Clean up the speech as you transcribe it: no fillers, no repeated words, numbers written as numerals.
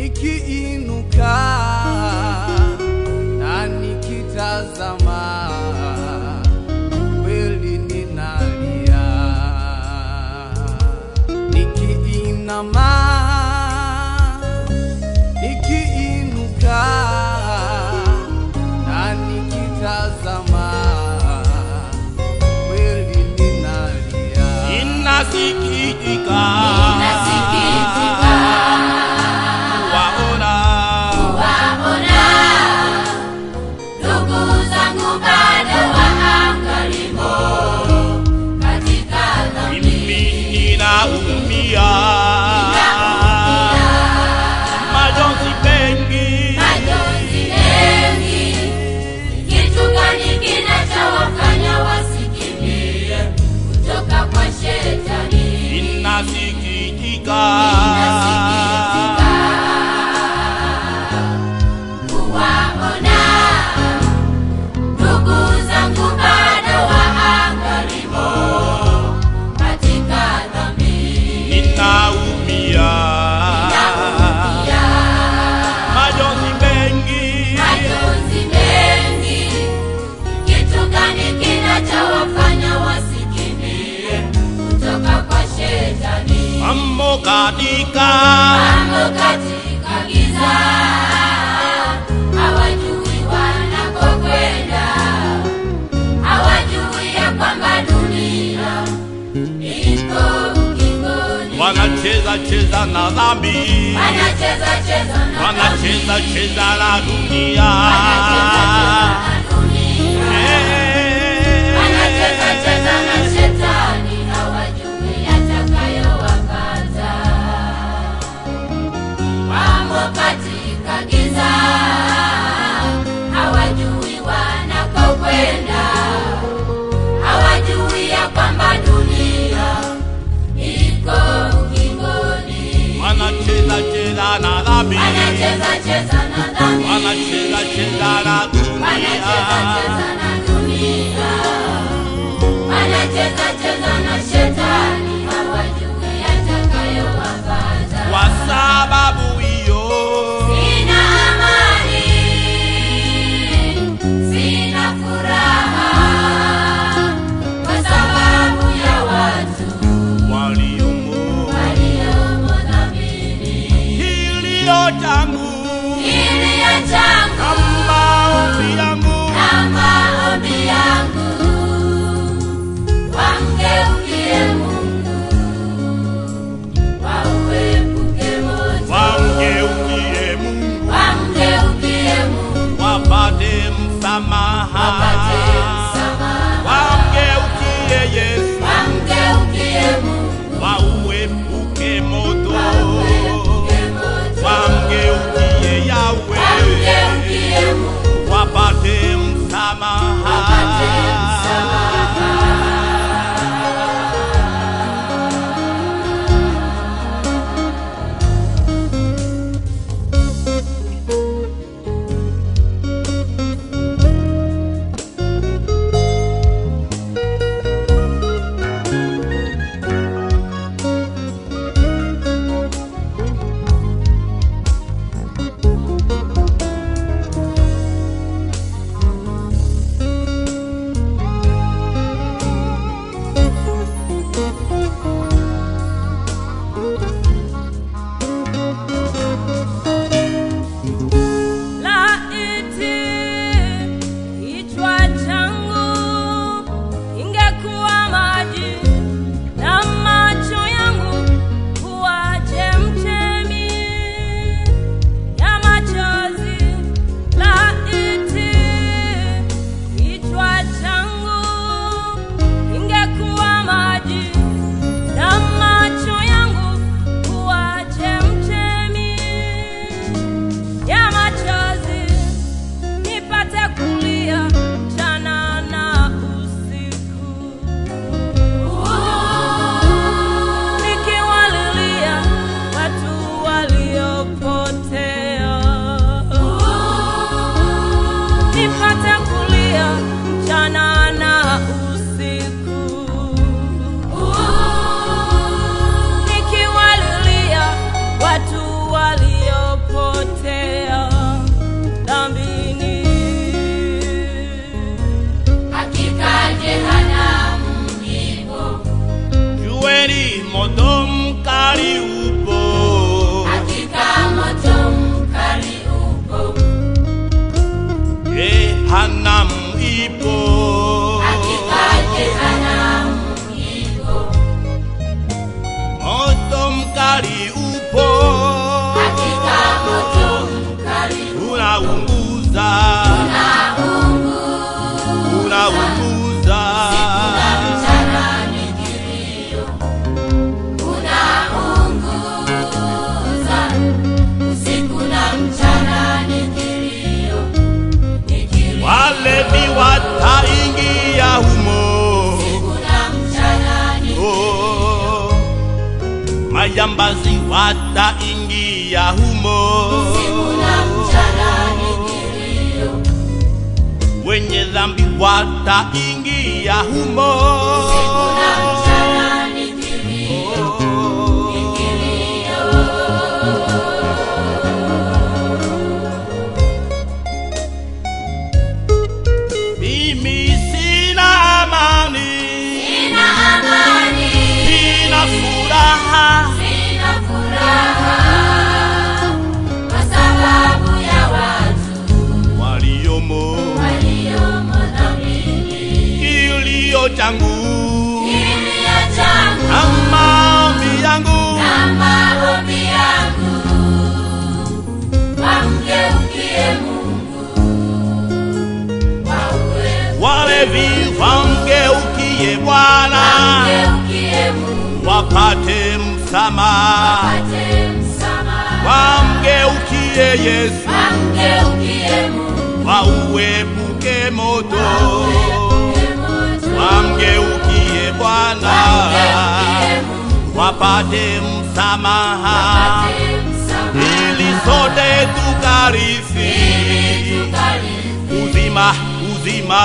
Nikiinuka na nikitazama, kweli ninalia. Nikiinama, nikiinuka na nikitazama, kweli ninalia. Inasikitika majonzi mengi. Kitu gani kinachowafanya wasikimbie kutoka kwa Shetani? Inasikitika kuwaona ndugu zangu bado waangalimo katika dhambi. Ninaumia majonzi mengi. Kitu gani kinachowafanya wasikimbie kutoka kwa Shetani? mambo katika giza, hawajui wanakokwenda, hawajui ya kwamba dunia iko ukingoni. Wanacheza na dhambi, wanacheza na dunia. Wanacheza na Shetani, hawajui yatakayowapata. Wamo katika giza, hawajui wanakokwenda, hawajui ya kwamba dunia iko ukingoni. Wanacheza na dhambi, Wanacheza na dhambi, wanacheza na dunia. kweli moto mkali upo, hakika moto mkali upo. Jehanamu ipo, Hakika Jehanamu ipo. moto mkali upo, Hakika moto mkali upo. unaunguza, unaunguza, Kuna mchana ni kilio, unaunguza. Usiku na mchana ni kilio, ni kilio. walevi wataingia humo, Usiku na mchana ni oh, majambazi wataingia humo, usiku na mchana ni kilio. wenye dhambi wataingia humo, Usiku na mchana ni kilio, ni kilio. mimi sina amani, Sina amani, sina furaha, sina furaha, kwa sababu ya watu waliomo waliomo dhambini. kilio changu Kilio changu na maombi yangu, na maombi yangu, wamgeukie Mungu, wawe walevi wamgeukie Bwana, wamgeukie Mungu, wapate msamaha, wapate msamaha, wamgeukie Yesu, wamgeukie Mungu, wauepuke moto, wauepuke moto, wamgeukie Bwana, wamgeukie Mungu, wapate msamaha, wapate msamaha, ili sote tukarithi ili tukarithi uzima, uzima.